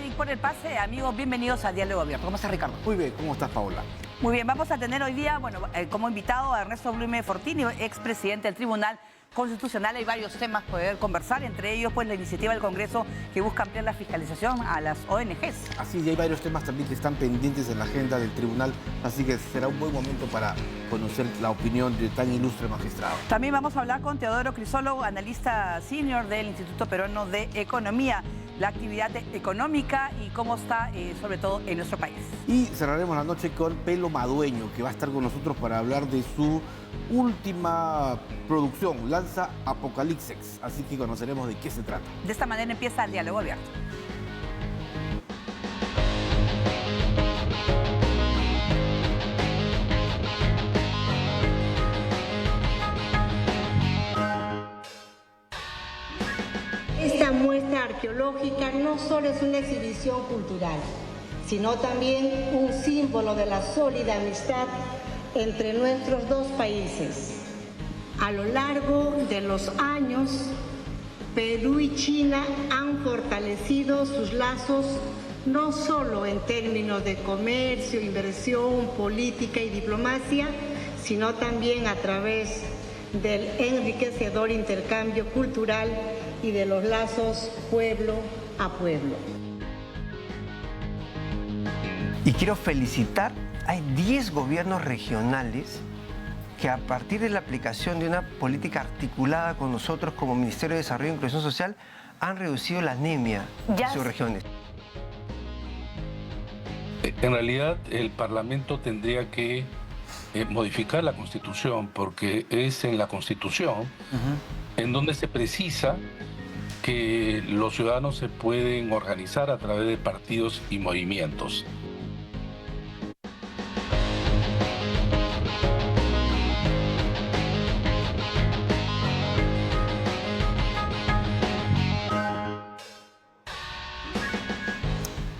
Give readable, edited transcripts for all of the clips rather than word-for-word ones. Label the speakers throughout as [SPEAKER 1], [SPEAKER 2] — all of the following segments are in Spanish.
[SPEAKER 1] Eric por el pase. Amigos, bienvenidos a Diálogo Abierto. ¿Cómo estás, Ricardo?
[SPEAKER 2] Muy bien, ¿cómo estás, Paola?
[SPEAKER 1] Muy bien, vamos a tener hoy día, como invitado a Ernesto Blume Fortini, expresidente del Tribunal Constitucional. Hay varios temas que poder conversar, entre ellos pues la iniciativa del Congreso que busca ampliar la fiscalización a las ONGs.
[SPEAKER 2] Así, y hay varios temas también que están pendientes en la agenda del tribunal, así que será un buen momento para conocer la opinión de tan ilustre magistrado.
[SPEAKER 1] También vamos a hablar con Teodoro Crisólogo, analista senior del Instituto Peruano de Economía, la actividad económica y cómo está, sobre todo, en nuestro país.
[SPEAKER 2] Y cerraremos la noche con Pelo Madueño, que va a estar con nosotros para hablar de su última producción, Lanza Apocalipsis, así que conoceremos de qué se trata.
[SPEAKER 1] De esta manera empieza el Diálogo Abierto.
[SPEAKER 3] Esta muestra arqueológica no solo es una exhibición cultural, sino también un símbolo de la sólida amistad entre nuestros dos países. A lo largo de los años, Perú y China han fortalecido sus lazos no solo en términos de comercio, inversión, política y diplomacia, sino también a través del enriquecedor intercambio cultural y de los lazos pueblo a pueblo.
[SPEAKER 4] Y quiero felicitar, hay 10 gobiernos regionales que a partir de la aplicación de una política articulada con nosotros como Ministerio de Desarrollo e Inclusión Social han reducido la anemia en sus regiones.
[SPEAKER 5] En realidad el Parlamento tendría que modificar la Constitución, porque es en la Constitución en donde se precisa que los ciudadanos se pueden organizar a través de partidos y movimientos.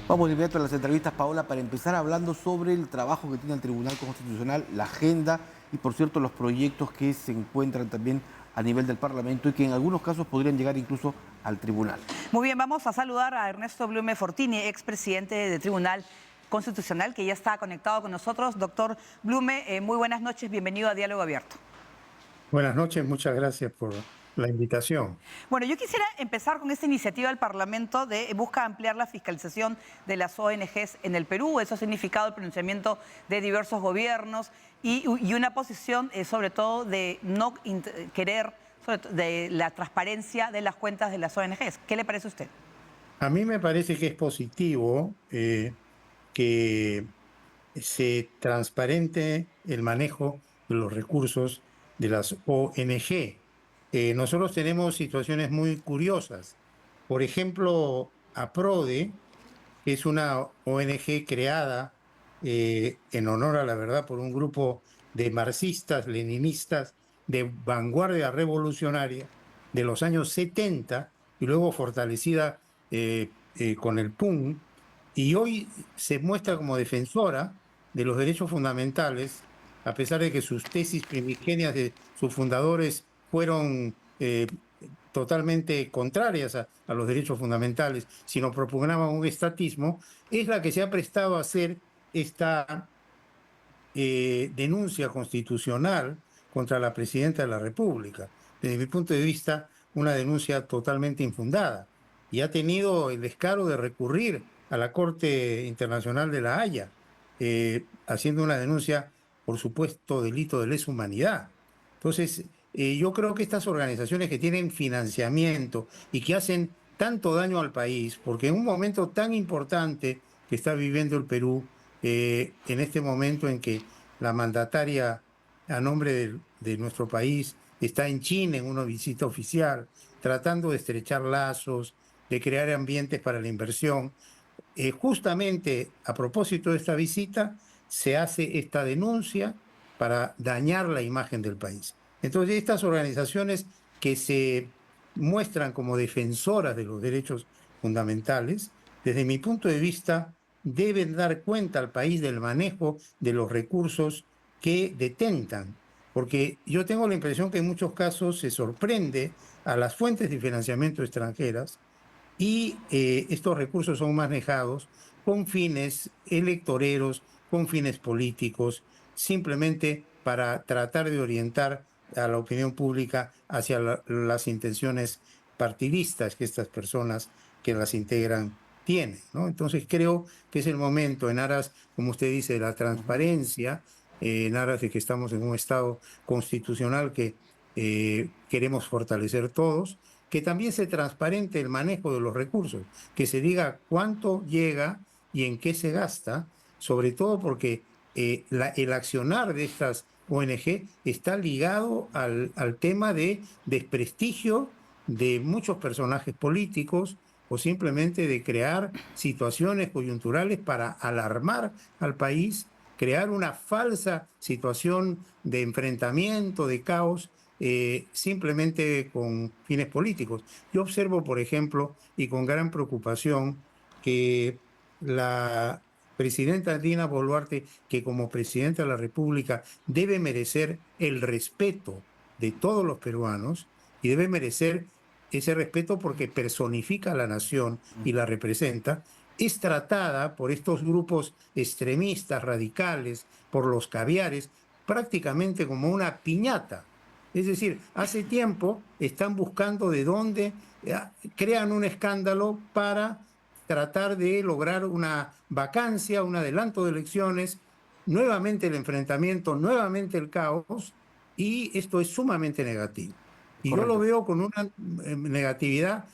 [SPEAKER 2] Vamos de inmediato a las entrevistas, Paola, para empezar hablando sobre el trabajo que tiene el Tribunal Constitucional, la agenda y, por cierto, los proyectos que se encuentran también a nivel del Parlamento y que en algunos casos podrían llegar incluso al tribunal.
[SPEAKER 1] Muy bien, vamos a saludar a Ernesto Blume Fortini, expresidente del Tribunal Constitucional, que ya está conectado con nosotros. Doctor Blume, muy buenas noches, bienvenido a Diálogo Abierto.
[SPEAKER 6] Buenas noches, muchas gracias por la invitación.
[SPEAKER 1] Bueno, yo quisiera empezar con esta iniciativa del Parlamento de busca ampliar la fiscalización de las ONGs en el Perú. Eso ha significado el pronunciamiento de diversos gobiernos y una posición sobre todo de no querer de la transparencia de las cuentas de las ONGs. ¿Qué le parece a usted?
[SPEAKER 6] A mí me parece que es positivo que se transparente el manejo de los recursos de las ONG. Nosotros tenemos situaciones muy curiosas. Por ejemplo, APRODE, que es una ONG creada en honor a la verdad por un grupo de marxistas, leninistas de vanguardia revolucionaria de los años 70 y luego fortalecida con el PUN, y hoy se muestra como defensora de los derechos fundamentales, a pesar de que sus tesis primigenias de sus fundadores fueron totalmente contrarias a los derechos fundamentales, sino propugnaban un estatismo, es la que se ha prestado a hacer esta denuncia constitucional contra la presidenta de la República. Desde mi punto de vista, una denuncia totalmente infundada. Y ha tenido el descaro de recurrir a la Corte Internacional de La Haya, haciendo una denuncia por supuesto delito de lesa humanidad. Entonces, yo creo que estas organizaciones que tienen financiamiento y que hacen tanto daño al país, porque en un momento tan importante que está viviendo el Perú, en este momento en que la mandataria a nombre de nuestro país está en China en una visita oficial, tratando de estrechar lazos, de crear ambientes para la inversión. Justamente a propósito de esta visita, se hace esta denuncia para dañar la imagen del país. Entonces, estas organizaciones que se muestran como defensoras de los derechos fundamentales, desde mi punto de vista, deben dar cuenta al país del manejo de los recursos que detentan. Porque yo tengo la impresión que en muchos casos se sorprende a las fuentes de financiamiento extranjeras y estos recursos son manejados con fines electoreros, con fines políticos, simplemente para tratar de orientar a la opinión pública hacia las intenciones partidistas que estas personas que las integran tienen, ¿no? Entonces creo que es el momento, en aras, como usted dice, de la transparencia, en aras de que estamos en un Estado constitucional que queremos fortalecer todos, que también se transparente el manejo de los recursos, que se diga cuánto llega y en qué se gasta, sobre todo porque el accionar de estas ONG está ligado al tema de desprestigio de muchos personajes políticos o simplemente de crear situaciones coyunturales para alarmar al país, crear una falsa situación de enfrentamiento, de caos, simplemente con fines políticos. Yo observo, por ejemplo, y con gran preocupación, que la presidenta Dina Boluarte, que como presidenta de la República debe merecer el respeto de todos los peruanos y debe merecer ese respeto porque personifica a la nación y la representa, es tratada por estos grupos extremistas, radicales, por los caviares, prácticamente como una piñata. Es decir, hace tiempo están buscando de dónde crean un escándalo para tratar de lograr una vacancia, un adelanto de elecciones, nuevamente el enfrentamiento, nuevamente el caos, y esto es sumamente negativo. Y
[SPEAKER 2] Correcto.
[SPEAKER 6] yo lo veo con una negatividad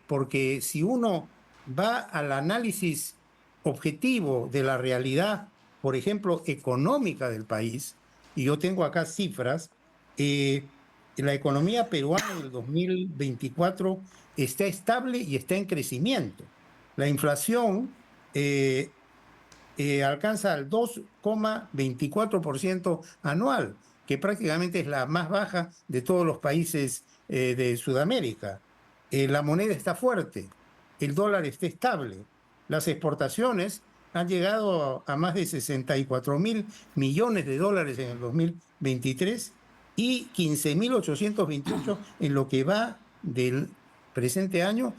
[SPEAKER 6] porque si uno va al análisis objetivo de la realidad, por ejemplo, económica del país, y yo tengo acá cifras, la economía peruana del 2024 está estable y está en crecimiento. La inflación alcanza el 2,24% anual, que prácticamente es la más baja de todos los países de Sudamérica. La moneda está fuerte, el dólar está estable, las exportaciones han llegado a más de 64.000 millones de dólares en el 2023 y 15.828 en lo que va del presente año,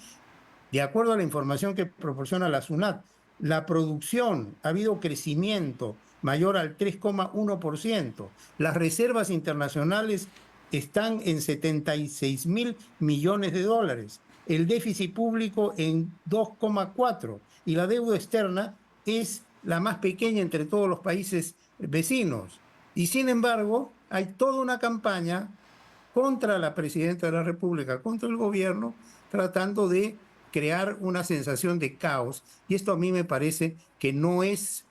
[SPEAKER 6] de acuerdo a la información que proporciona la SUNAT. La producción ha habido crecimiento mayor al 3,1%. Las reservas internacionales están en 76.000 millones de dólares. El déficit público en 2,4%. Y la deuda externa es la más pequeña entre todos los países vecinos. Y sin embargo, hay toda una campaña contra la presidenta de la República, contra el gobierno, tratando de crear una sensación de caos. Y esto a mí me parece que no es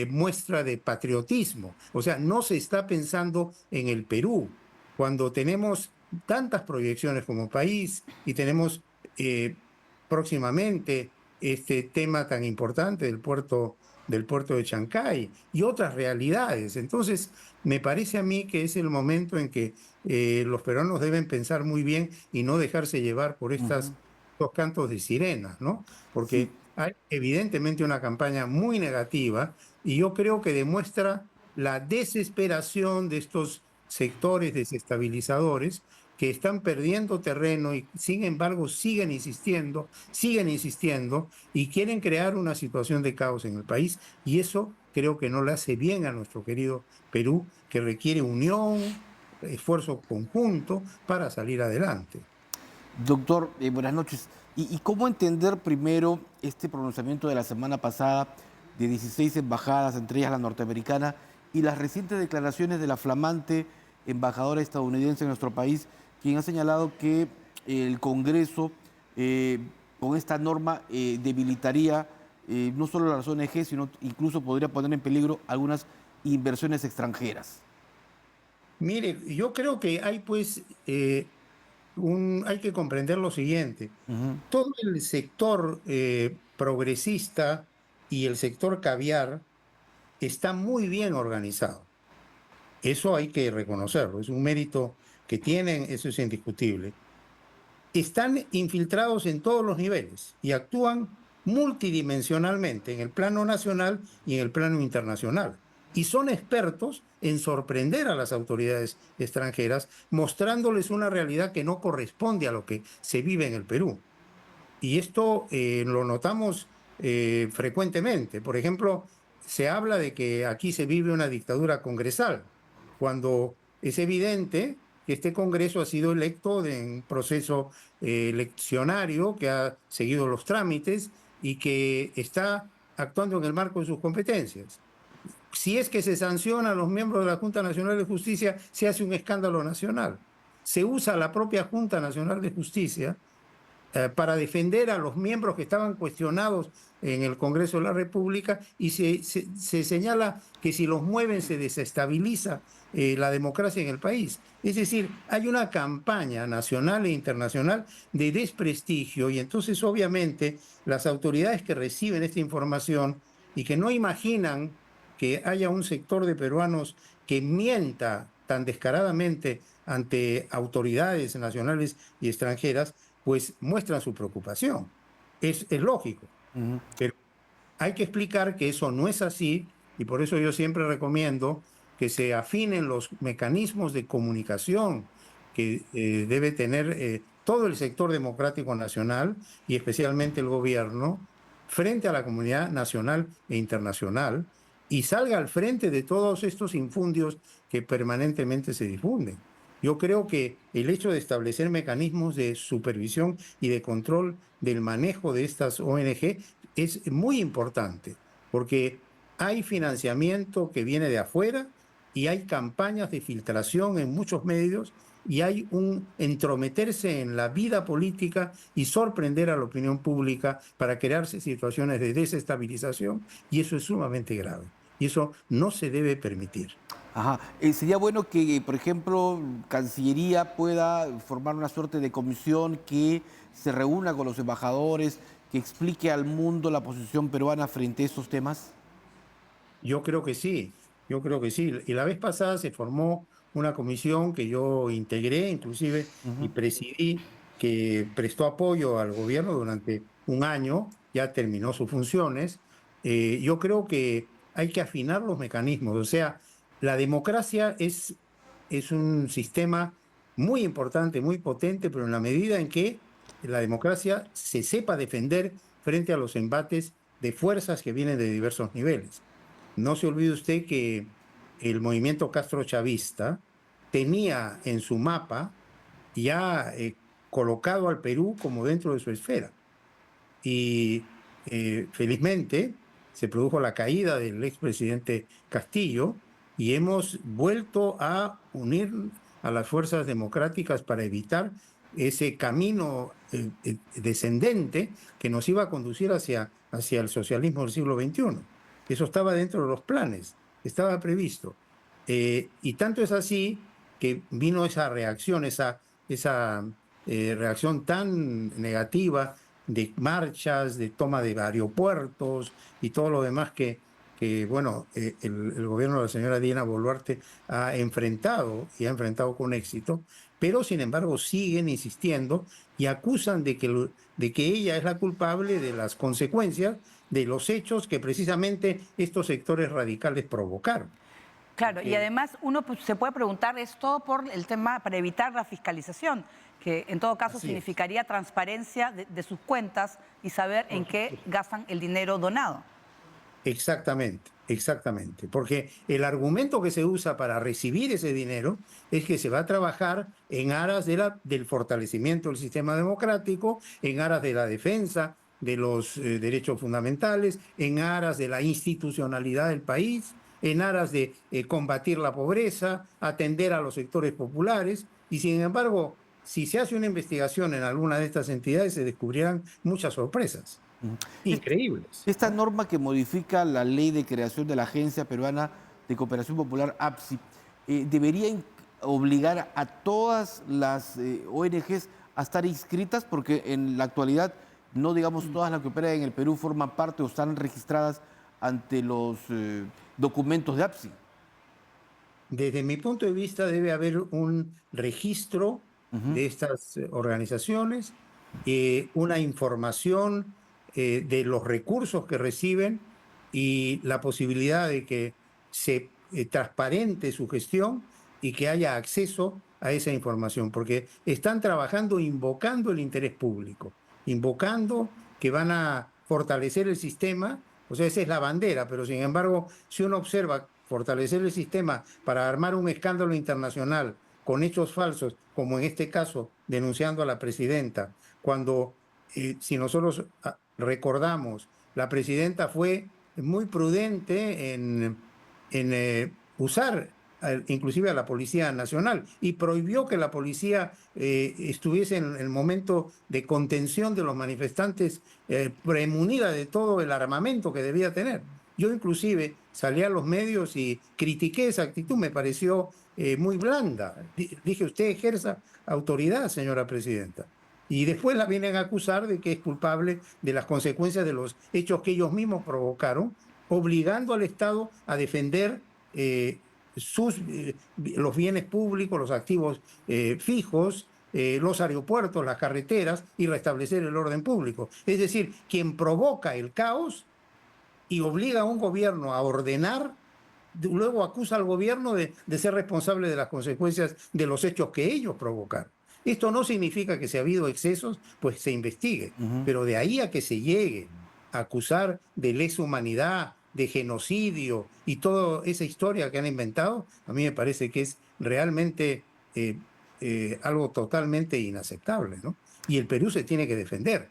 [SPEAKER 6] muestra de patriotismo. O sea, no se está pensando en el Perú. Cuando tenemos tantas proyecciones como país y tenemos próximamente este tema tan importante del puerto de Chancay y otras realidades. Entonces, me parece a mí que es el momento en que los peruanos deben pensar muy bien y no dejarse llevar por estos cantos de sirenas, ¿no? Porque hay evidentemente una campaña muy negativa y yo creo que demuestra la desesperación de estos sectores desestabilizadores que están perdiendo terreno y sin embargo siguen insistiendo y quieren crear una situación de caos en el país, y eso creo que no le hace bien a nuestro querido Perú, que requiere unión, esfuerzo conjunto para salir adelante.
[SPEAKER 2] Doctor, buenas noches. ¿Y cómo entender primero este pronunciamiento de la semana pasada de 16 embajadas, entre ellas la norteamericana, y las recientes declaraciones de la flamante embajadora estadounidense en nuestro país, quien ha señalado que el Congreso con esta norma debilitaría no solo las ONG, sino incluso podría poner en peligro algunas inversiones extranjeras?
[SPEAKER 6] Mire, yo creo que hay pues hay que comprender lo siguiente. Todo el sector progresista y el sector caviar está muy bien organizado. Eso hay que reconocerlo, es un mérito que tienen, eso es indiscutible. Están infiltrados en todos los niveles y actúan multidimensionalmente en el plano nacional y en el plano internacional. Y son expertos en sorprender a las autoridades extranjeras, mostrándoles una realidad que no corresponde a lo que se vive en el Perú. Y esto lo notamos frecuentemente. Por ejemplo, se habla de que aquí se vive una dictadura congresal, cuando es evidente que este Congreso ha sido electo en un proceso eleccionario que ha seguido los trámites y que está actuando en el marco de sus competencias. Si es que se sanciona a los miembros de la Junta Nacional de Justicia, se hace un escándalo nacional. Se usa la propia Junta Nacional de Justicia para defender a los miembros que estaban cuestionados en el Congreso de la República y se señala que si los mueven se desestabiliza la democracia en el país. Es decir, hay una campaña nacional e internacional de desprestigio y entonces obviamente las autoridades que reciben esta información y que no imaginan que haya un sector de peruanos que mienta tan descaradamente ante autoridades nacionales y extranjeras, pues muestran su preocupación. Es lógico. Pero hay que explicar que eso no es así y por eso yo siempre recomiendo que se afinen los mecanismos de comunicación que debe tener todo el sector democrático nacional y especialmente el gobierno frente a la comunidad nacional e internacional y salga al frente de todos estos infundios que permanentemente se difunden. Yo creo que el hecho de establecer mecanismos de supervisión y de control del manejo de estas ONG es muy importante, porque hay financiamiento que viene de afuera y hay campañas de filtración en muchos medios y hay un entrometerse en la vida política y sorprender a la opinión pública para crearse situaciones de desestabilización y eso es sumamente grave y eso no se debe permitir.
[SPEAKER 2] Ajá. Sería bueno que, por ejemplo, Cancillería pueda formar una suerte de comisión que se reúna con los embajadores, que explique al mundo la posición peruana frente a esos temas.
[SPEAKER 6] Yo creo que sí, yo creo que sí. Y la vez pasada se formó una comisión que yo integré, inclusive, y presidí, que prestó apoyo al gobierno durante un año, ya terminó sus funciones. Yo creo que hay que afinar los mecanismos, o sea, la democracia es un sistema muy importante, muy potente, pero en la medida en que la democracia se sepa defender frente a los embates de fuerzas que vienen de diversos niveles. No se olvide usted que el movimiento castrochavista tenía en su mapa ya colocado al Perú como dentro de su esfera. Y felizmente se produjo la caída del expresidente Castillo y hemos vuelto a unir a las fuerzas democráticas para evitar ese camino descendente que nos iba a conducir hacia el socialismo del siglo XXI. Eso estaba dentro de los planes, estaba previsto. Y tanto es así que vino esa reacción, esa reacción tan negativa de marchas, de toma de aeropuertos y todo lo demás que bueno, el gobierno de la señora Dina Boluarte ha enfrentado y ha enfrentado con éxito, pero sin embargo siguen insistiendo y acusan de que ella es la culpable de las consecuencias de los hechos que precisamente estos sectores radicales provocaron.
[SPEAKER 1] Claro, y además uno se puede preguntar, es todo por el tema, para evitar la fiscalización, que en todo caso significaría transparencia de sus cuentas y saber en qué gastan el dinero donado.
[SPEAKER 6] Exactamente, exactamente. Porque el argumento que se usa para recibir ese dinero es que se va a trabajar en aras del fortalecimiento del sistema democrático, en aras de la defensa de los derechos fundamentales, en aras de la institucionalidad del país, en aras de combatir la pobreza, atender a los sectores populares. Y sin embargo, si se hace una investigación en alguna de estas entidades, se descubrirán muchas sorpresas. Increíbles.
[SPEAKER 2] Esta norma que modifica la ley de creación de la Agencia Peruana de Cooperación Popular, APSI, debería obligar a todas las ONGs a estar inscritas, porque en la actualidad no digamos todas las que operan en el Perú forman parte o están registradas ante los documentos de APSI.
[SPEAKER 6] Desde mi punto de vista debe haber un registro de estas organizaciones, una información de los recursos que reciben y la posibilidad de que se transparente su gestión y que haya acceso a esa información, porque están trabajando invocando el interés público. invocando que van a fortalecer el sistema. O sea, esa es la bandera, pero sin embargo, si uno observa fortalecer el sistema para armar un escándalo internacional con hechos falsos, como en este caso denunciando a la presidenta, cuando, si nosotros recordamos, la presidenta fue muy prudente en usar inclusive a la Policía Nacional, y prohibió que la policía estuviese en el momento de contención de los manifestantes premunida de todo el armamento que debía tener. Yo inclusive salí a los medios y critiqué esa actitud, me pareció muy blanda. Dije, usted ejerza autoridad, señora presidenta. Y después la vienen a acusar de que es culpable de las consecuencias de los hechos que ellos mismos provocaron, obligando al Estado a defender los bienes públicos, los activos fijos, los aeropuertos, las carreteras, y restablecer el orden público. Es decir, quien provoca el caos y obliga a un gobierno a ordenar, luego acusa al gobierno de ser responsable de las consecuencias de los hechos que ellos provocaron. Esto no significa que si ha habido excesos, pues se investigue, pero de ahí a que se llegue a acusar de lesa humanidad, de genocidio y toda esa historia que han inventado, a mí me parece que es realmente algo totalmente inaceptable, ¿no? Y el Perú se tiene que defender.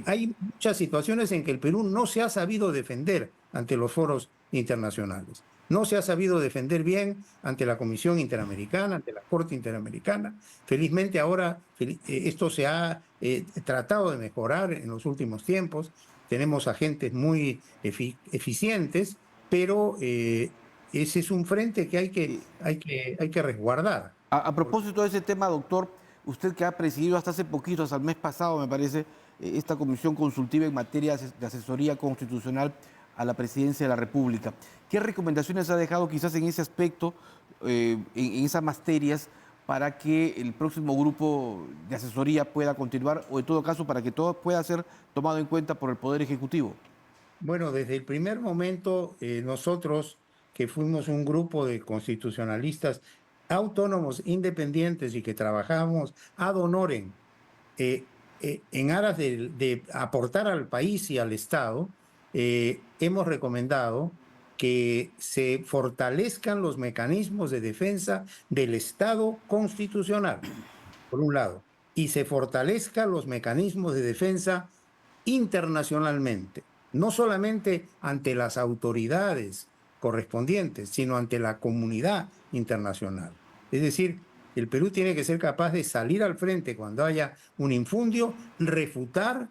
[SPEAKER 6] Hay muchas situaciones en que el Perú no se ha sabido defender ante los foros internacionales. No se ha sabido defender bien ante la Comisión Interamericana, ante la Corte Interamericana. Felizmente ahora esto se ha tratado de mejorar en los últimos tiempos. Tenemos agentes muy eficientes, pero ese es un frente que hay que resguardar.
[SPEAKER 2] A propósito de ese tema, doctor, usted que ha presidido hasta hace poquito, hasta el mes pasado, me parece, esta comisión consultiva en materia de asesoría constitucional a la presidencia de la República, ¿qué recomendaciones ha dejado quizás en ese aspecto, en esas materias, para que el próximo grupo de asesoría pueda continuar, o en todo caso para que todo pueda ser tomado en cuenta por el Poder Ejecutivo?
[SPEAKER 6] Bueno, desde el primer momento, nosotros, que fuimos un grupo de constitucionalistas autónomos, independientes y que trabajamos ad honorem en aras de aportar al país y al Estado, hemos recomendado que se fortalezcan los mecanismos de defensa del Estado constitucional, por un lado, y se fortalezcan los mecanismos de defensa internacionalmente, no solamente ante las autoridades correspondientes, sino ante la comunidad internacional. Es decir, el Perú tiene que ser capaz de salir al frente cuando haya un infundio, refutar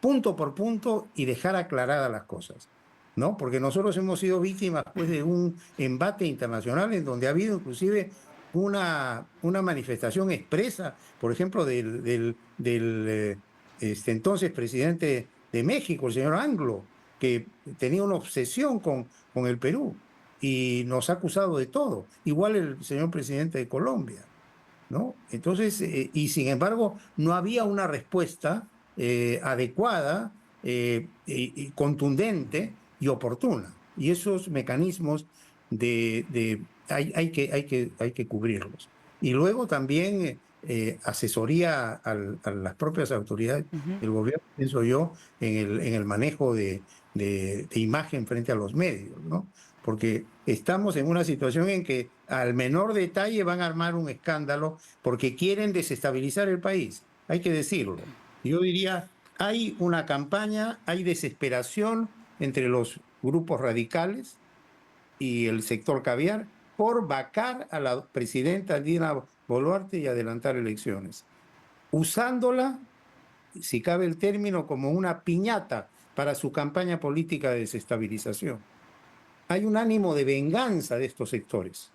[SPEAKER 6] punto por punto y dejar aclaradas las cosas, ¿no? Porque nosotros hemos sido víctimas, pues, de un embate internacional en donde ha habido inclusive una manifestación expresa, por ejemplo, del entonces presidente de México, el señor Anglo, que tenía una obsesión con el Perú y nos ha acusado de todo. Igual el señor presidente de Colombia, ¿no? Entonces, y sin embargo, no había una respuesta adecuada, y contundente y oportuna. Y esos mecanismos hay que cubrirlos. Y luego también asesoría a las propias autoridades del gobierno, pienso yo, en el manejo de imagen frente a los medios, ¿no? Porque estamos en una situación en que al menor detalle van a armar un escándalo porque quieren desestabilizar el país. Hay que decirlo. Yo diría, hay una campaña, hay desesperación entre los grupos radicales y el sector caviar por vacar a la presidenta Dina Boluarte y adelantar elecciones, usándola, si cabe el término, como una piñata para su campaña política de desestabilización. Hay un ánimo de venganza de estos sectores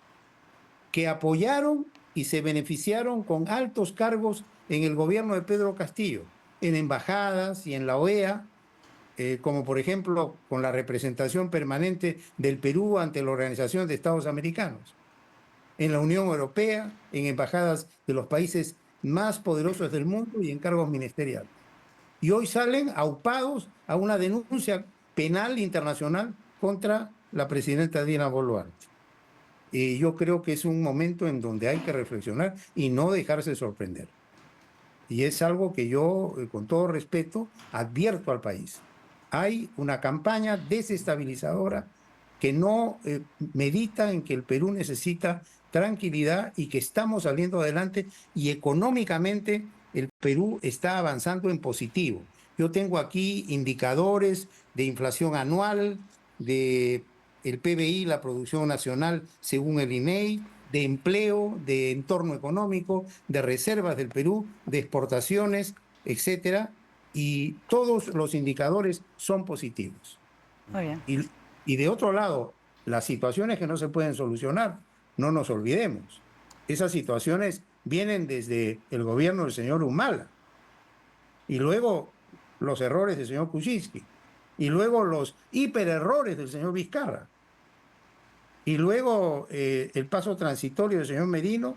[SPEAKER 6] que apoyaron y se beneficiaron con altos cargos en el gobierno de Pedro Castillo, en embajadas y en la OEA, como por ejemplo con la representación permanente del Perú ante la Organización de Estados Americanos, en la Unión Europea, en embajadas de los países más poderosos del mundo y en cargos ministeriales. Y hoy salen aupados a una denuncia penal internacional contra la presidenta Dina Boluarte. Y yo creo que es un momento en donde hay que reflexionar y no dejarse sorprender. Y es algo que yo, con todo respeto, advierto al país. Hay una campaña desestabilizadora que no medita en que el Perú necesita tranquilidad y que estamos saliendo adelante y económicamente el Perú está avanzando en positivo. Yo tengo aquí indicadores de inflación anual, de el PBI, la producción nacional según el INEI, de empleo, de entorno económico, de reservas del Perú, de exportaciones, etcétera, y todos los indicadores son positivos.
[SPEAKER 1] Muy bien.
[SPEAKER 6] Y de otro lado, las situaciones que no se pueden solucionar, no nos olvidemos. Esas situaciones vienen desde el gobierno del señor Humala, y luego los errores del señor Kuczynski, y luego los hipererrores del señor Vizcarra, y luego el paso transitorio del señor Merino,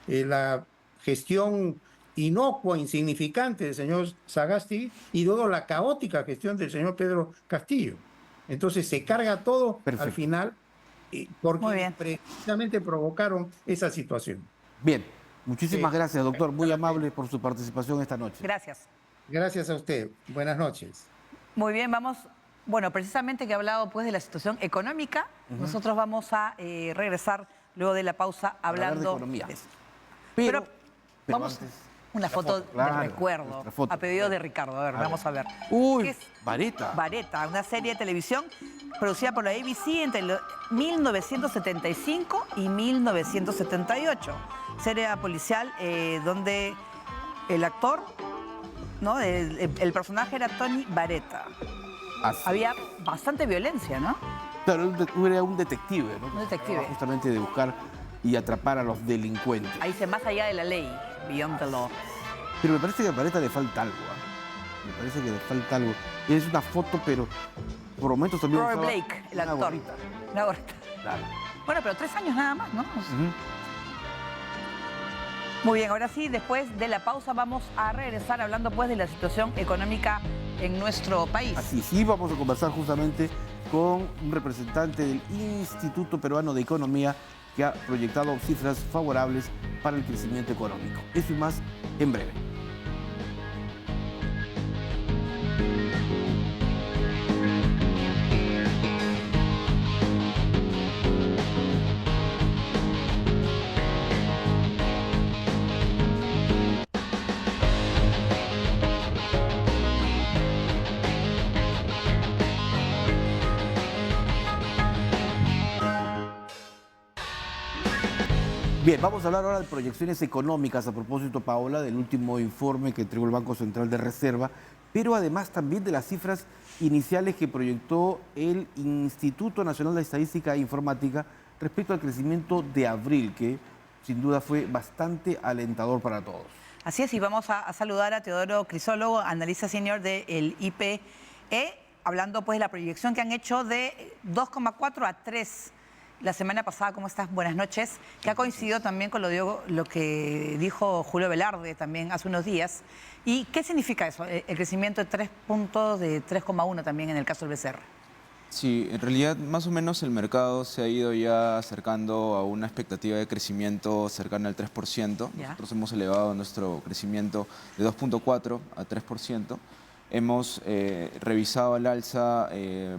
[SPEAKER 6] la gestión inocua, insignificante del señor Sagasti, y luego la caótica gestión del señor Pedro Castillo. Entonces se carga todo al final porque precisamente provocaron esa situación.
[SPEAKER 2] Bien, muchísimas gracias, doctor. Muy amable por su participación esta noche.
[SPEAKER 1] Gracias.
[SPEAKER 6] Gracias a usted. Buenas noches.
[SPEAKER 1] Muy bien, vamos. Bueno, precisamente que he hablado pues de la situación económica, nosotros vamos a regresar luego de la pausa hablando
[SPEAKER 2] de economía.
[SPEAKER 1] de esto.
[SPEAKER 2] Pero
[SPEAKER 1] vamos
[SPEAKER 2] antes,
[SPEAKER 1] una foto
[SPEAKER 2] claro,
[SPEAKER 1] de recuerdo,
[SPEAKER 2] foto.
[SPEAKER 1] a pedido de Ricardo. A ver, vamos a ver.
[SPEAKER 2] Uy,
[SPEAKER 1] Es
[SPEAKER 2] Vareta.
[SPEAKER 1] Vareta, una serie de televisión producida por la ABC entre 1975 y 1978. Serie policial donde el actor, ¿no? El personaje era Tony Vareta.
[SPEAKER 2] Así.
[SPEAKER 1] Había bastante violencia, ¿no?
[SPEAKER 2] Claro, era un detective, ¿no?
[SPEAKER 1] Un detective.
[SPEAKER 2] Justamente de buscar y atrapar a los delincuentes.
[SPEAKER 1] Ahí dice, más allá de la ley, beyond the law.
[SPEAKER 2] Pero me parece que a Vareta le falta algo. ¿Ah? Me parece que le falta algo. Es una foto, pero por momentos también...
[SPEAKER 1] Robert Blake, el actor.
[SPEAKER 2] Gorrita.
[SPEAKER 1] Una gorrita.
[SPEAKER 2] Claro.
[SPEAKER 1] Bueno, pero 3 años nada más, ¿no? Muy bien, ahora sí, después de la pausa vamos a regresar hablando pues de la situación económica en nuestro país.
[SPEAKER 2] Así sí, vamos a conversar justamente con un representante del Instituto Peruano de Economía que ha proyectado cifras favorables para el crecimiento económico. Eso y más en breve. Bien, vamos a hablar ahora de proyecciones económicas a propósito, Paola, del último informe que entregó el Banco Central de Reserva, pero además también de las cifras iniciales que proyectó el Instituto Nacional de Estadística e Informática respecto al crecimiento de abril, que sin duda fue bastante alentador para todos.
[SPEAKER 1] Así es, y vamos a saludar a Teodoro Crisólogo, analista senior del IPE, hablando pues de la proyección que han hecho de 2,4 a 3 la semana pasada. ¿Cómo estás? Buenas noches. Que ha coincidido también con lo que dijo Julio Velarde también hace unos días. ¿Y qué significa eso? El crecimiento de 3 puntos, de 3,1 también en el caso del BCR.
[SPEAKER 7] Sí, en realidad más o menos el mercado se ha ido ya acercando a una expectativa de crecimiento cercana al 3%.
[SPEAKER 1] Ya.
[SPEAKER 7] Nosotros hemos elevado nuestro crecimiento de 2,4 a 3%. Hemos revisado al alza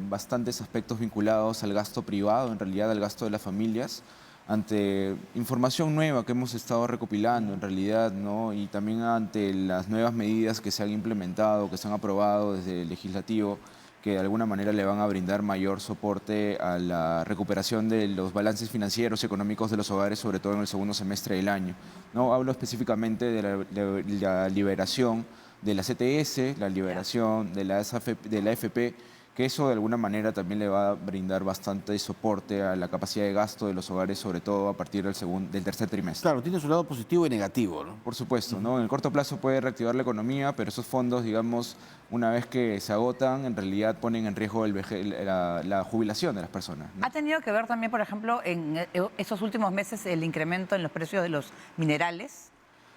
[SPEAKER 7] bastantes aspectos vinculados al gasto privado, en realidad al gasto de las familias, ante información nueva que hemos estado recopilando en realidad, ¿no? Y también ante las nuevas medidas que se han implementado, que se han aprobado desde el legislativo, que de alguna manera le van a brindar mayor soporte a la recuperación de los balances financieros y económicos de los hogares, sobre todo en el segundo semestre del año, ¿no? Hablo específicamente de la liberación de la CTS, la liberación de la AFP, que eso de alguna manera también le va a brindar bastante soporte a la capacidad de gasto de los hogares, sobre todo a partir del tercer trimestre.
[SPEAKER 2] Claro, tiene su lado positivo y negativo, ¿no?
[SPEAKER 7] Por supuesto, ¿no? En el corto plazo puede reactivar la economía, pero esos fondos, digamos, una vez que se agotan, en realidad ponen en riesgo la jubilación de las personas, ¿no?
[SPEAKER 1] ¿Ha tenido que ver también, por ejemplo, en esos últimos meses el incremento en los precios de los minerales?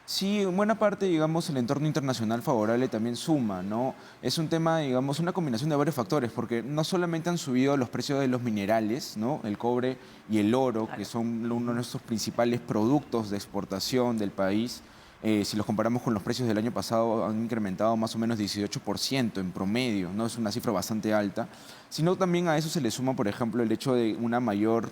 [SPEAKER 7] Sí, en buena parte, digamos, el entorno internacional favorable también suma, ¿no? Es un tema, digamos, una combinación de varios factores, porque no solamente han subido los precios de los minerales, ¿no? El cobre y el oro, que son uno de nuestros principales productos de exportación del país, Si los comparamos con los precios del año pasado, han incrementado más o menos 18% en promedio, ¿no? Es una cifra bastante alta. Sino también a eso se le suma, por ejemplo, el hecho de una mayor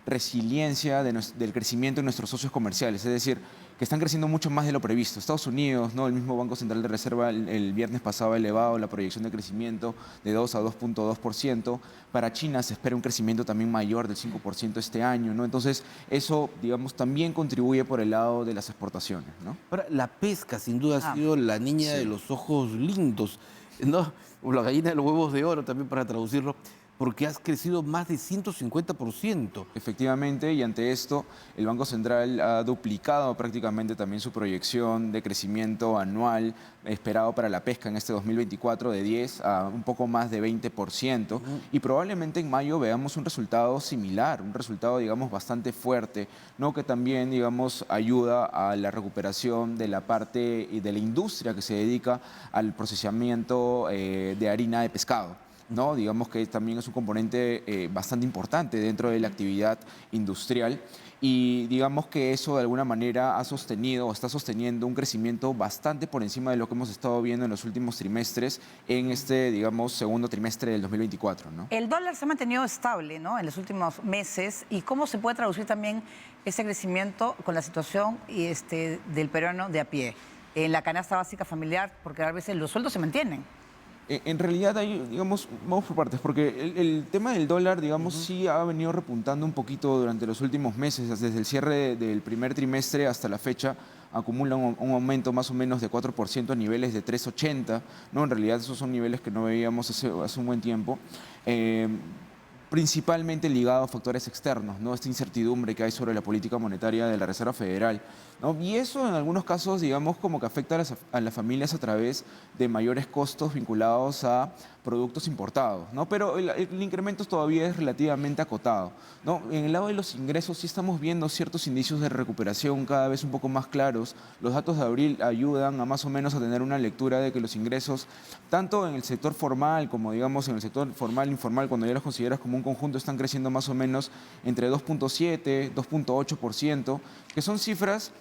[SPEAKER 7] resiliencia del crecimiento de nuestros socios comerciales, es decir, que están creciendo mucho más de lo previsto. Estados Unidos, ¿no? El mismo Banco Central de Reserva el viernes pasado ha elevado la proyección de crecimiento de 2 a 2.2%. Para China se espera un crecimiento también mayor del 5% este año, ¿no? Entonces, eso, digamos, también contribuye por el lado de las exportaciones, ¿no?
[SPEAKER 2] Ahora, la pesca sin duda ha sido la niña de los ojos lindos, ¿no? O la gallina de los huevos de oro también para traducirlo, porque has crecido más de 150%.
[SPEAKER 7] Efectivamente, y ante esto, el Banco Central ha duplicado prácticamente también su proyección de crecimiento anual esperado para la pesca en este 2024 de 10 a un poco más de 20%, y probablemente en mayo veamos un resultado similar, un resultado, digamos, bastante fuerte, ¿no? Que también, digamos, ayuda a la recuperación de la parte y de la industria que se dedica al procesamiento de harina de pescado, ¿no? Digamos que también es un componente bastante importante dentro de la actividad industrial, y digamos que eso de alguna manera ha sostenido o está sosteniendo un crecimiento bastante por encima de lo que hemos estado viendo en los últimos trimestres en este, digamos, segundo trimestre del 2024, ¿no?
[SPEAKER 1] El dólar se ha mantenido estable, ¿no?, en los últimos meses. ¿Y cómo se puede traducir también ese crecimiento con la situación del peruano de a pie en la canasta básica familiar? Porque a veces los sueldos se mantienen.
[SPEAKER 7] En realidad, hay, digamos, vamos por partes, porque el tema del dólar, digamos, sí ha venido repuntando un poquito durante los últimos meses. Desde el cierre del primer trimestre hasta la fecha, acumula un aumento más o menos de 4% a niveles de 3.80, ¿no? En realidad, esos son niveles que no veíamos hace un buen tiempo. Principalmente ligado a factores externos, ¿no? Esta incertidumbre que hay sobre la política monetaria de la Reserva Federal, ¿no? Y eso en algunos casos, digamos, como que afecta a las familias a través de mayores costos vinculados a productos importados, ¿no? Pero el incremento todavía es relativamente acotado, ¿no? En el lado de los ingresos sí estamos viendo ciertos indicios de recuperación cada vez un poco más claros. Los datos de abril ayudan a más o menos a tener una lectura de que los ingresos, tanto en el sector formal como, digamos, en el sector formal e informal, cuando ya los consideras como un conjunto, están creciendo más o menos entre 2.7, 2.8%, que son cifras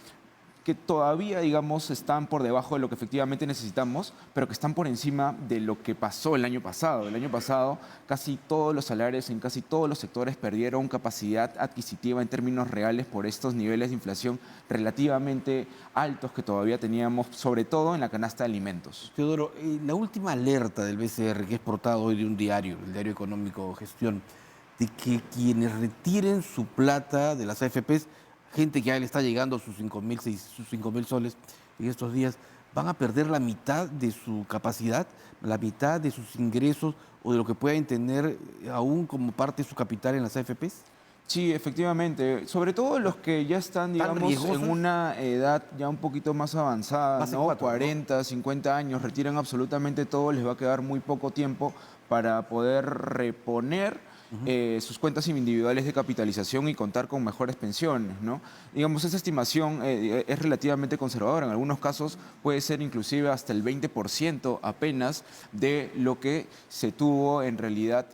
[SPEAKER 7] que todavía, digamos, están por debajo de lo que efectivamente necesitamos, pero que están por encima de lo que pasó el año pasado. El año pasado casi todos los salarios en casi todos los sectores perdieron capacidad adquisitiva en términos reales por estos niveles de inflación relativamente altos que todavía teníamos, sobre todo en la canasta de alimentos.
[SPEAKER 2] Teodoro, la última alerta del BCR, que es portada hoy de un diario, el Diario Económico Gestión, de que quienes retiren su plata de las AFPs, gente que ya le está llegando a sus 5.000 soles en estos días, van a perder la mitad de su capacidad, la mitad de sus ingresos o de lo que puedan tener aún como parte de su capital en las AFPs?
[SPEAKER 7] Sí, efectivamente. Sobre todo los que ya están, digamos, en una edad ya un poquito más avanzada, ¿no? 40, 50 años, retiran absolutamente todo, les va a quedar muy poco tiempo para poder reponer sus cuentas individuales de capitalización y contar con mejores pensiones, ¿no? Digamos, esa estimación es relativamente conservadora. En algunos casos puede ser inclusive hasta el 20% apenas de lo que se tuvo en realidad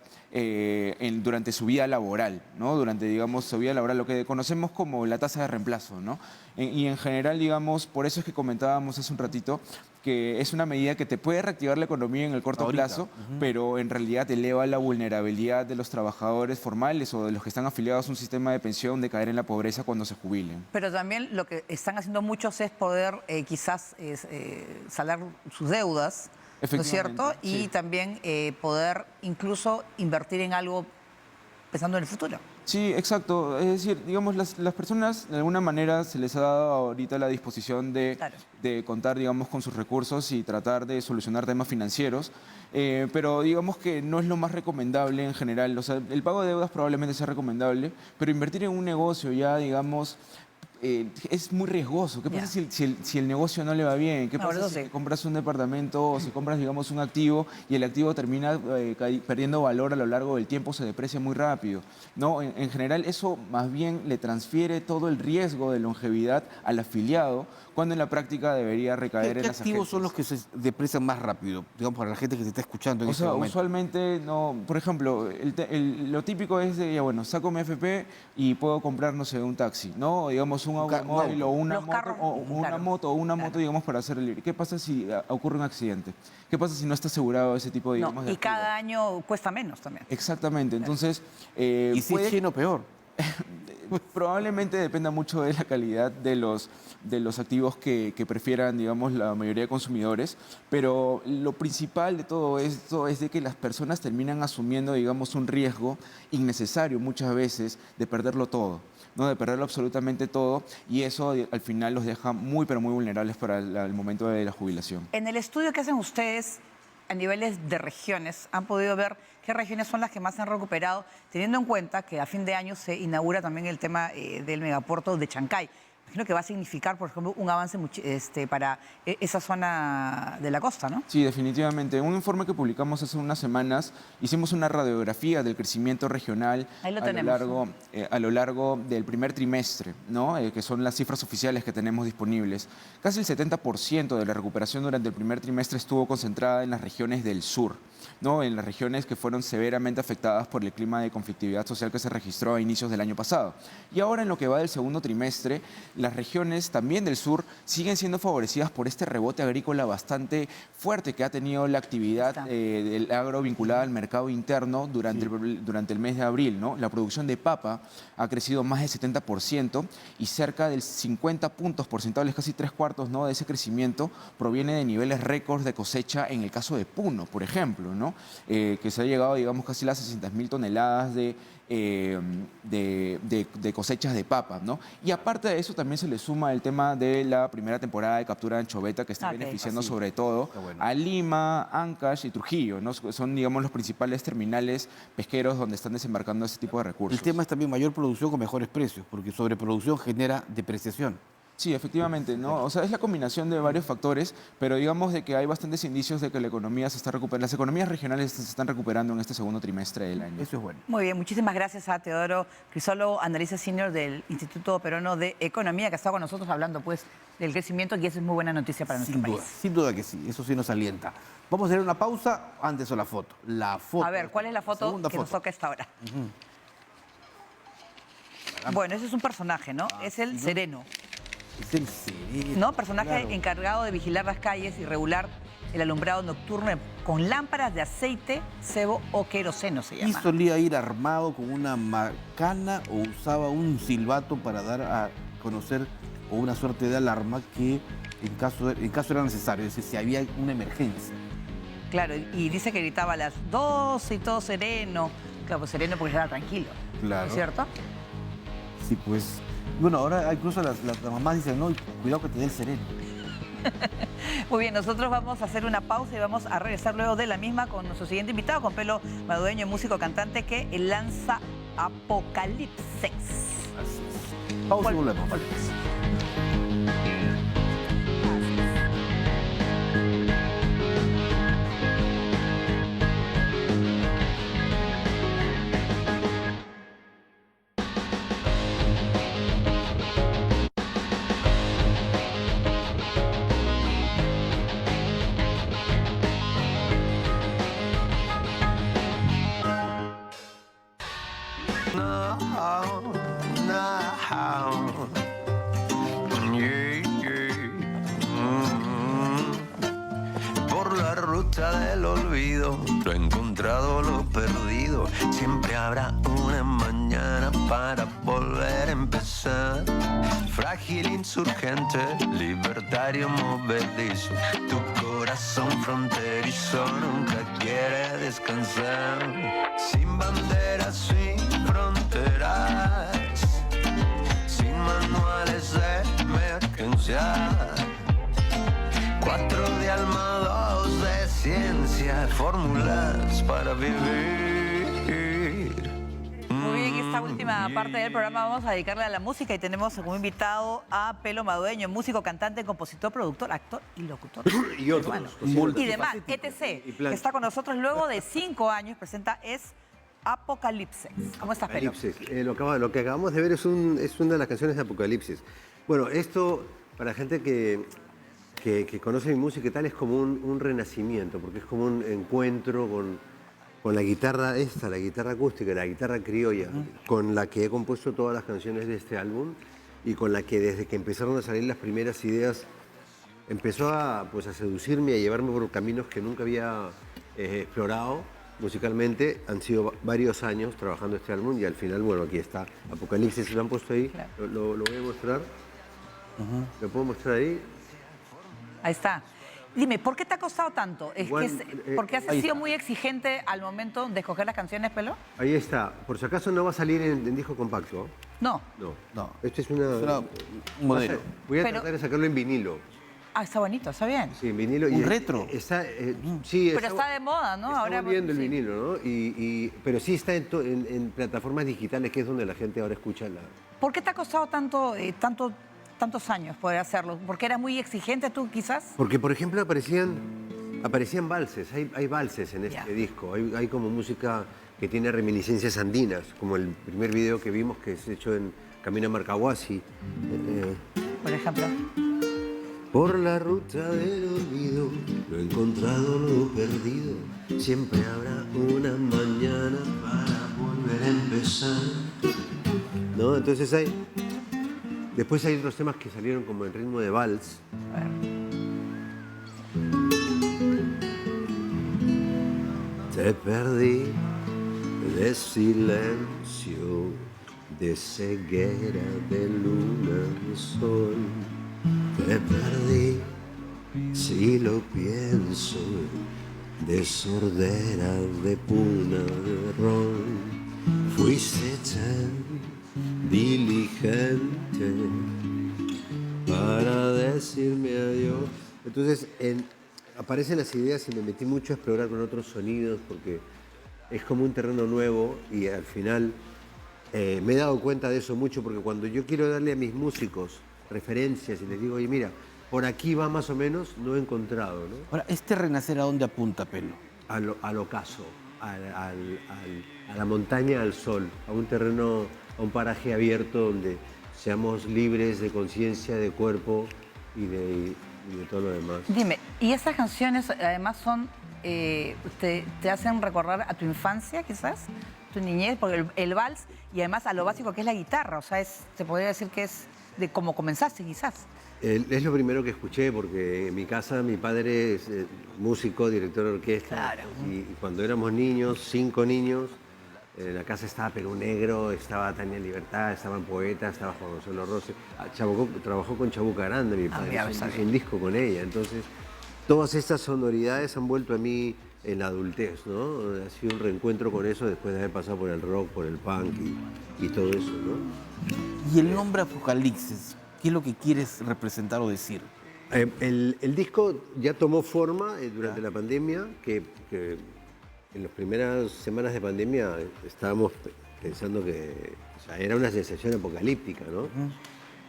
[SPEAKER 7] durante su vida laboral, ¿no? Durante, digamos, su vida laboral, lo que conocemos como la tasa de reemplazo, ¿no? Y en general, digamos, por eso es que comentábamos hace un ratito que es una medida que te puede reactivar la economía en el corto plazo, pero en realidad eleva la vulnerabilidad de los trabajadores formales o de los que están afiliados a un sistema de pensión de caer en la pobreza cuando se jubilen.
[SPEAKER 1] Pero también lo que están haciendo muchos es poder quizás saldar sus deudas, ¿no es cierto?
[SPEAKER 7] Sí.
[SPEAKER 1] Y también poder incluso invertir en algo pensando en el futuro.
[SPEAKER 7] Sí, exacto. Es decir, digamos, las personas de alguna manera se les ha dado ahorita la disposición de contar, digamos, con sus recursos y tratar de solucionar temas financieros, pero digamos que no es lo más recomendable en general. O sea, el pago de deudas probablemente sea recomendable, pero invertir en un negocio ya, digamos, es muy riesgoso. ¿Qué pasa si el negocio no le va bien? ¿Qué pasa si compras un departamento o si compras, digamos, un activo y el activo termina perdiendo valor a lo largo del tiempo, se deprecia muy rápido, ¿no? En general, eso más bien le transfiere todo el riesgo de longevidad al afiliado cuando en la práctica debería recaer
[SPEAKER 2] ¿Qué
[SPEAKER 7] en las
[SPEAKER 2] activos
[SPEAKER 7] agencias.
[SPEAKER 2] son los que se deprecian más rápido? Digamos, para la gente que se está escuchando en
[SPEAKER 7] O
[SPEAKER 2] este
[SPEAKER 7] sea,
[SPEAKER 2] momento.
[SPEAKER 7] usualmente no, por ejemplo, lo típico es de, ya bueno, saco mi FP y puedo comprar, no sé, un taxi, ¿no? O digamos un automóvil o una
[SPEAKER 1] Los
[SPEAKER 7] moto,
[SPEAKER 1] carros, claro,
[SPEAKER 7] o una moto, digamos, para hacer el libre. ¿Qué pasa si ocurre un accidente? ¿Qué pasa si no está asegurado ese tipo, digamos,
[SPEAKER 1] No,
[SPEAKER 7] de
[SPEAKER 1] y
[SPEAKER 7] activo?
[SPEAKER 1] cada año cuesta menos también.
[SPEAKER 7] Exactamente, entonces...
[SPEAKER 2] Y si es chino, peor.
[SPEAKER 7] Probablemente dependa mucho de la calidad de los activos que prefieran, digamos, la mayoría de consumidores, pero lo principal de todo esto es de que las personas terminan asumiendo, digamos, un riesgo innecesario muchas veces de perderlo todo, ¿no? De perderlo absolutamente todo, y eso al final los deja muy, pero muy vulnerables para el momento de la jubilación.
[SPEAKER 1] En el estudio que hacen ustedes a niveles de regiones, ¿han podido ver qué regiones son las que más se han recuperado, teniendo en cuenta que a fin de año se inaugura también el tema del megapuerto de Chancay? Imagino que va a significar, por ejemplo, un avance para esa zona de la costa, ¿no?
[SPEAKER 7] Sí, definitivamente. En un informe que publicamos hace unas semanas, hicimos una radiografía del crecimiento regional
[SPEAKER 1] Ahí lo
[SPEAKER 7] a
[SPEAKER 1] tenemos.
[SPEAKER 7] a lo largo del primer trimestre, ¿no? Que son las cifras oficiales que tenemos disponibles. Casi el 70% de la recuperación durante el primer trimestre estuvo concentrada en las regiones del sur, ¿no? En las regiones que fueron severamente afectadas por el clima de conflictividad social que se registró a inicios del año pasado. Y ahora, en lo que va del segundo trimestre, las regiones también del sur siguen siendo favorecidas por este rebote agrícola bastante fuerte que ha tenido la actividad del agro vinculada al mercado interno durante el mes de abril, ¿no? La producción de papa ha crecido más del 70% y cerca del 50 puntos porcentuales, casi 3/4, ¿no? De ese crecimiento proviene de niveles récords de cosecha en el caso de Puno, por ejemplo, ¿no? Que se ha llegado, digamos, casi las 600.000 toneladas de cosechas de papa, ¿no? Y aparte de eso también se le suma el tema de la primera temporada de captura de anchoveta que está beneficiando sobre todo a Lima, Ancash y Trujillo, ¿no? Son, digamos, los principales terminales pesqueros donde están desembarcando ese tipo de recursos.
[SPEAKER 2] El tema es también mayor producción con mejores precios, porque sobreproducción genera depreciación.
[SPEAKER 7] Sí, efectivamente, ¿no? O sea, es la combinación de varios factores, pero digamos de que hay bastantes indicios de que la economía se está recuperando, las economías regionales se están recuperando en este segundo trimestre del año.
[SPEAKER 2] Eso es bueno.
[SPEAKER 1] Muy bien, muchísimas gracias a Teodoro Crisólogo, analista senior del Instituto Peruano de Economía, que está con nosotros hablando pues del crecimiento, y eso es muy buena noticia para nuestro país.
[SPEAKER 2] Sin duda que sí, eso sí nos alienta. Vamos a hacer una pausa, antes o la foto. La foto.
[SPEAKER 1] A ver, ¿cuál es la foto
[SPEAKER 2] segunda
[SPEAKER 1] que nos
[SPEAKER 2] foto.
[SPEAKER 1] toca a esta hora? Bueno, ese es un personaje, ¿no? Es el sereno,
[SPEAKER 2] Es el sereno.
[SPEAKER 1] ¿no? Personaje
[SPEAKER 2] claro.
[SPEAKER 1] encargado de vigilar las calles y regular el alumbrado nocturno con lámparas de aceite, cebo o queroseno, se
[SPEAKER 2] Y
[SPEAKER 1] llama.
[SPEAKER 2] solía ir armado con una macana o usaba un silbato para dar a conocer, o una suerte de alarma que en caso era necesario, es decir, si había una emergencia.
[SPEAKER 1] Claro, y dice que gritaba a las 12 y todo sereno. Claro, pues sereno porque era tranquilo.
[SPEAKER 2] Claro.
[SPEAKER 1] ¿No es cierto?
[SPEAKER 2] Sí, pues. Bueno, ahora incluso las mamás dicen, no, cuidado que te dé el sereno.
[SPEAKER 1] Muy bien, nosotros vamos a hacer una pausa y vamos a regresar luego de la misma con nuestro siguiente invitado, con Pelo Madueño, músico cantante que lanza Apocalipsis.
[SPEAKER 2] Así es. Pausa y volvemos.
[SPEAKER 8] Por la ruta del olvido, lo encontrado, lo perdido. Siempre habrá una mañana para volver a empezar. Frágil, insurgente, libertario, movedizo. Tu corazón fronterizo nunca quiere descansar. Sin banderas, sin fronteras, sin manuales de emergencia. 4 de alma, 2 de ciencia, fórmulas para vivir.
[SPEAKER 1] Muy bien, esta última parte del programa vamos a dedicarle a la música y tenemos como invitado a Pelo Madueño, músico, cantante, compositor, productor, actor y locutor.
[SPEAKER 2] Y otros.
[SPEAKER 1] Y demás, etc. Que está con nosotros luego de 5 años, presenta Es Apocalipsis. ¿Cómo estás, Pelo?
[SPEAKER 9] Apocalipsis. Lo que acabamos de ver es una de las canciones de Apocalipsis. Bueno, esto, para gente que conoce mi música y tal, es como un renacimiento, porque es como un encuentro con la guitarra la guitarra acústica, la guitarra criolla, con la que he compuesto todas las canciones de este álbum y con la que desde que empezaron a salir las primeras ideas empezó a seducirme, a llevarme por caminos que nunca había explorado musicalmente. Han sido varios años trabajando este álbum y al final, bueno, aquí está Apocalipsis, lo han puesto ahí, claro. Lo voy a mostrar. ¿Lo puedo mostrar ahí?
[SPEAKER 1] Ahí está. Dime, ¿por qué te ha costado tanto? ¿Porque has sido muy exigente al momento de escoger las canciones, Pelo?
[SPEAKER 9] Ahí está. Por si acaso no va a salir en disco compacto.
[SPEAKER 1] No.
[SPEAKER 9] No. Esto es un
[SPEAKER 2] modelo.
[SPEAKER 9] Voy a tratar de sacarlo en vinilo.
[SPEAKER 1] Ah, está bonito, está bien.
[SPEAKER 9] Sí, en vinilo.
[SPEAKER 2] ¿Un retro?
[SPEAKER 9] Sí,
[SPEAKER 1] pero está de moda, ¿no?
[SPEAKER 9] Está volviendo el vinilo, ¿no? Pero sí está en plataformas digitales, que es donde la gente ahora escucha la...
[SPEAKER 1] ¿Por qué te ha costado tantos años poder hacerlo? ¿Porque eras muy exigente tú, quizás?
[SPEAKER 9] Porque, por ejemplo, aparecían valses. Hay valses en este disco. Hay como música que tiene reminiscencias andinas, como el primer video que vimos, que es hecho en Camino a Marcahuasi.
[SPEAKER 1] Por ejemplo.
[SPEAKER 9] Por la ruta del olvido, lo encontrado, lo perdido. Siempre habrá una mañana para volver a empezar. ¿No? Entonces después hay otros temas que salieron como en ritmo de vals.
[SPEAKER 1] A ver.
[SPEAKER 9] Te perdí de silencio, de ceguera, de luna, de sol. Te perdí, si lo pienso, de sordera, de puna, de ron. Fuiste tan diligente para decirme adiós. Entonces aparecen las ideas y me metí mucho a explorar con otros sonidos porque es como un terreno nuevo y al final me he dado cuenta de eso mucho porque cuando yo quiero darle a mis músicos referencias y les digo, oye, mira, por aquí va más o menos, no he encontrado, ¿no?
[SPEAKER 2] Ahora, ¿este renacer a dónde apunta, Pelo?
[SPEAKER 9] Al ocaso, a la montaña, al sol, a un terreno, a un paraje abierto donde seamos libres de conciencia, de cuerpo y de todo lo demás.
[SPEAKER 1] Dime, ¿y esas canciones además te hacen recordar a tu infancia, quizás? Tu niñez, porque el vals y además a lo básico que es la guitarra, o sea, se podría decir que es de cómo comenzaste, quizás.
[SPEAKER 9] Es lo primero que escuché, porque en mi casa mi padre es músico, director de orquesta.
[SPEAKER 1] Claro.
[SPEAKER 9] Y cuando éramos niños, 5 niños, en la casa estaba Perú Negro, estaba Tania Libertad, estaban poetas, estaba Juan Gonzalo Rossi. Trabajó con Chabuca Aranda, mi padre, hizo un disco con ella. Entonces, todas estas sonoridades han vuelto a mí en la adultez, ¿no? Ha sido un reencuentro con eso después de haber pasado por el rock, por el punk y todo eso, ¿no?
[SPEAKER 2] ¿Y el nombre Apocalipsis? ¿Qué es lo que quieres representar o decir?
[SPEAKER 9] El disco ya tomó forma durante la pandemia, que en las primeras semanas de pandemia estábamos pensando que era una sensación apocalíptica, ¿no?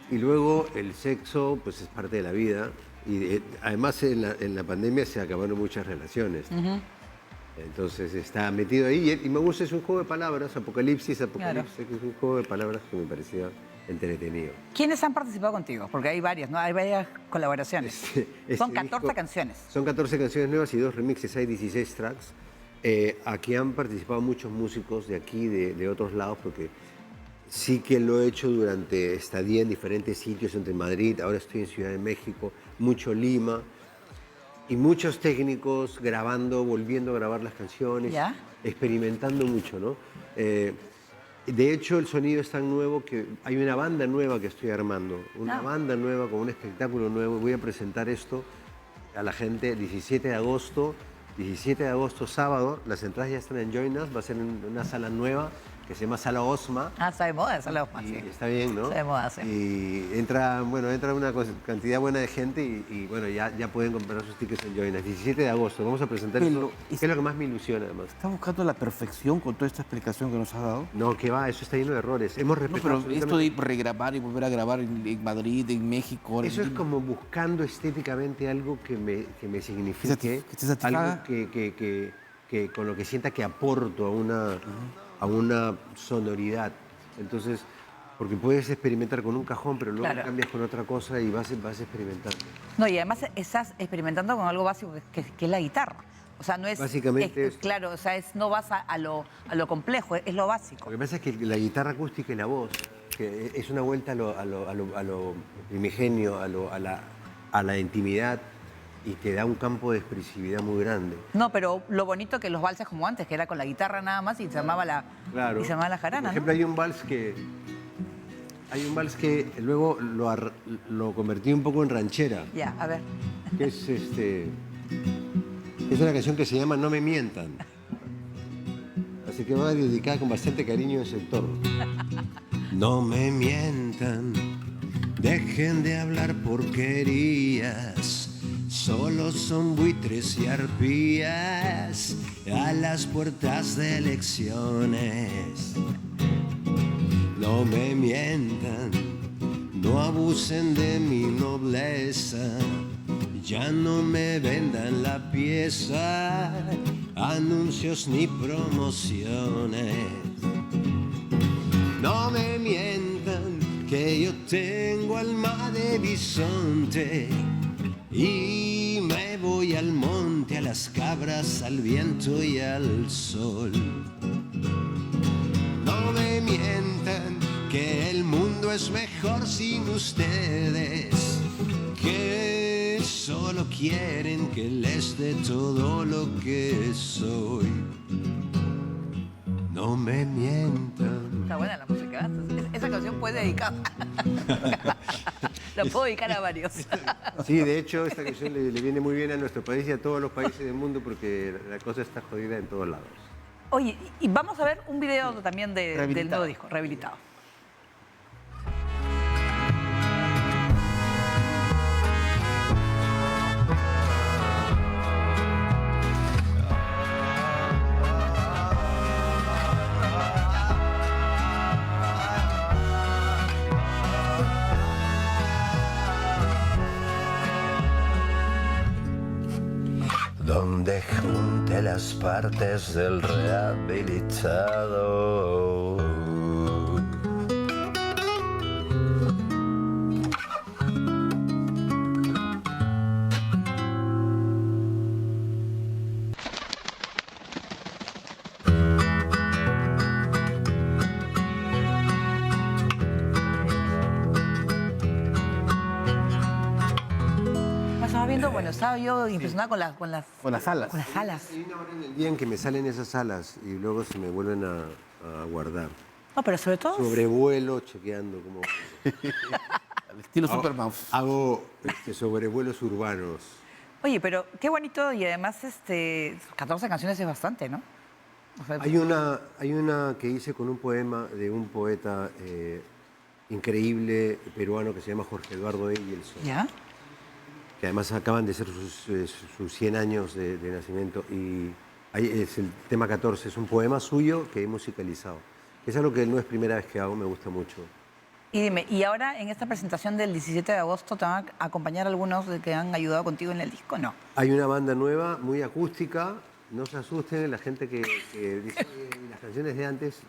[SPEAKER 9] Y luego el sexo pues es parte de la vida y además en la pandemia se acabaron muchas relaciones. Entonces está metido ahí y me gusta, es un juego de palabras, Apocalipsis,
[SPEAKER 1] Claro.
[SPEAKER 9] que es un juego de palabras que me parecía entretenido.
[SPEAKER 1] ¿Quiénes han participado contigo? Porque hay varias, ¿no? Hay varias colaboraciones. Son 14 canciones.
[SPEAKER 9] Son 14 canciones nuevas y 2 remixes, hay 16 tracks. Aquí han participado muchos músicos de aquí, de otros lados, porque sí que lo he hecho durante estadía en diferentes sitios, entre Madrid, ahora estoy en Ciudad de México, mucho Lima, y muchos técnicos grabando, volviendo a grabar las canciones, experimentando mucho, ¿no? De hecho, el sonido es tan nuevo que hay una banda nueva que estoy armando, banda nueva con un espectáculo nuevo. Voy a presentar esto a la gente el 17 de agosto, sábado. Las entradas ya están en Join Us, va a ser en una sala nueva que se llama Sala Osma.
[SPEAKER 1] Ah, está de moda, Sala Osma, sí.
[SPEAKER 9] Está bien, ¿no?
[SPEAKER 1] Está de moda, sí.
[SPEAKER 9] Y entra una cantidad buena de gente y bueno, ya pueden comprar sus tickets en Join Us. 17 de agosto, vamos a presentar esto, que es lo que más me ilusiona, además.
[SPEAKER 2] ¿Estás buscando la perfección con toda esta explicación que nos has dado?
[SPEAKER 9] No, que va, eso está lleno de errores. Hemos respetado
[SPEAKER 2] pero esto de regrabar y volver a grabar en Madrid, en México...
[SPEAKER 9] Eso es como buscando estéticamente algo que me signifique,
[SPEAKER 2] que te satisfaga.
[SPEAKER 9] algo que con lo que sienta que aporto a a una sonoridad. Entonces, porque puedes experimentar con un cajón, pero luego
[SPEAKER 1] Claro.
[SPEAKER 9] cambias con otra cosa y vas experimentando.
[SPEAKER 1] No, y además estás experimentando con algo básico que es la guitarra. O sea, no es...
[SPEAKER 9] Básicamente es-
[SPEAKER 1] claro, o sea, no vas a lo complejo, es lo básico.
[SPEAKER 9] Lo que pasa es que la guitarra acústica y la voz, que es una vuelta a lo primigenio, a la intimidad, y te da un campo de expresividad muy grande.
[SPEAKER 1] No, pero lo bonito que los valses como antes, que era con la guitarra nada más y se llamaba la,
[SPEAKER 9] Claro.
[SPEAKER 1] y se llamaba la jarana,
[SPEAKER 9] Por
[SPEAKER 1] ¿no?
[SPEAKER 9] ejemplo, hay un vals que luego lo convertí un poco en ranchera,
[SPEAKER 1] Ya, a ver.
[SPEAKER 9] que es es una canción que se llama No me mientan. Así que va dedicada con bastante cariño al sector. No me mientan, dejen de hablar porquerías. Solo son buitres y arpías a las puertas de elecciones. No me mientan, no abusen de mi nobleza. Ya no me vendan la pieza, anuncios ni promociones. No me mientan que yo tengo alma de bisonte y me voy al monte, a las cabras, al viento y al sol. No me mientan que el mundo es mejor sin ustedes, que solo quieren que les dé todo lo que soy. No me mientan.
[SPEAKER 1] Está buena la música, ¿eh? Esa canción puede dedicar. La puedo dedicar a varios.
[SPEAKER 9] Sí, de hecho, esta canción le viene muy bien a nuestro país y a todos los países del mundo porque la cosa está jodida en todos lados.
[SPEAKER 1] Oye, y vamos a ver un video también del
[SPEAKER 2] Rehabilitado.
[SPEAKER 1] nuevo disco, Rehabilitado.
[SPEAKER 8] Donde junte las partes del rehabilitado.
[SPEAKER 1] Estaba viendo, bueno, estaba yo impresionada con las
[SPEAKER 2] Con las alas.
[SPEAKER 1] con las alas.
[SPEAKER 9] Hay una hora en el día en que me salen esas alas y luego se me vuelven a guardar.
[SPEAKER 1] No, pero sobre todo...
[SPEAKER 9] Sobrevuelo, chequeando como...
[SPEAKER 2] Al estilo Superman.
[SPEAKER 9] Hago sobrevuelos urbanos.
[SPEAKER 1] Oye, pero qué bonito y además 14 canciones es bastante, ¿no? O sea,
[SPEAKER 9] Hay una que hice con un poema de un poeta increíble peruano que se llama Jorge Eduardo Eyelson,
[SPEAKER 1] ¿Ya?
[SPEAKER 9] que además acaban de ser sus 100 años de nacimiento. Y ahí es el tema 14, es un poema suyo que he musicalizado. Es algo que no es primera vez que hago, me gusta mucho.
[SPEAKER 1] Y dime, ¿y ahora en esta presentación del 17 de agosto te van a acompañar algunos de que han ayudado contigo en el disco? No.
[SPEAKER 9] Hay una banda nueva, muy acústica. No se asusten la gente que dice "Oye, las canciones de antes".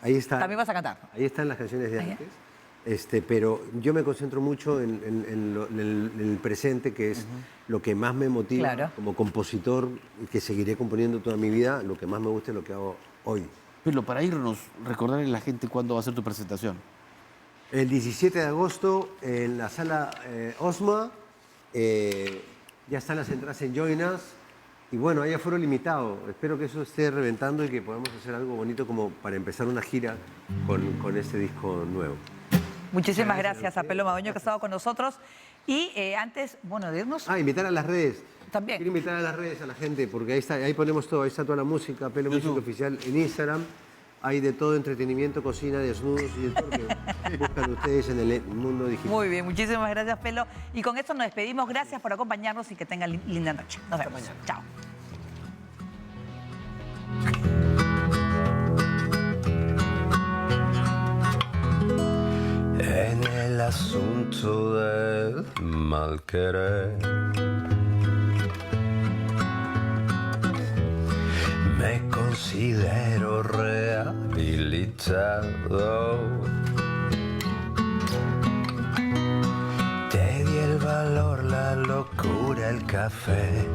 [SPEAKER 9] Ahí está.
[SPEAKER 1] También vas a cantar.
[SPEAKER 9] Ahí están las canciones de
[SPEAKER 1] Ah, ya.
[SPEAKER 9] antes. Pero yo me concentro mucho en el presente, que es lo que más me motiva
[SPEAKER 1] Claro.
[SPEAKER 9] como compositor y que seguiré componiendo toda mi vida. Lo que más me gusta es lo que hago hoy.
[SPEAKER 2] Pero para irnos, recordarle a la gente cuándo va a ser tu presentación.
[SPEAKER 9] El 17 de agosto en la sala Osma, ya están las entradas en Join Us. Y bueno, hay aforo limitado. Espero que eso esté reventando y que podamos hacer algo bonito como para empezar una gira con este disco nuevo.
[SPEAKER 1] Muchísimas gracias a Pelo Madueño que ha estado con nosotros. Y antes, bueno, de irnos...
[SPEAKER 9] Invitar a las redes.
[SPEAKER 1] También.
[SPEAKER 9] Quiero invitar a las redes a la gente porque ahí ponemos todo, ahí está toda la música, Pelo Music Oficial en Instagram. Hay de todo, entretenimiento, cocina, desnudos y de todo que buscan ustedes en el mundo digital.
[SPEAKER 1] Muy bien, muchísimas gracias, Pelo. Y con esto nos despedimos. Gracias por acompañarnos y que tengan linda noche. Nos vemos. Chao.
[SPEAKER 8] En el asunto del mal querer me considero rehabilitado. Te di el valor, la locura, el café.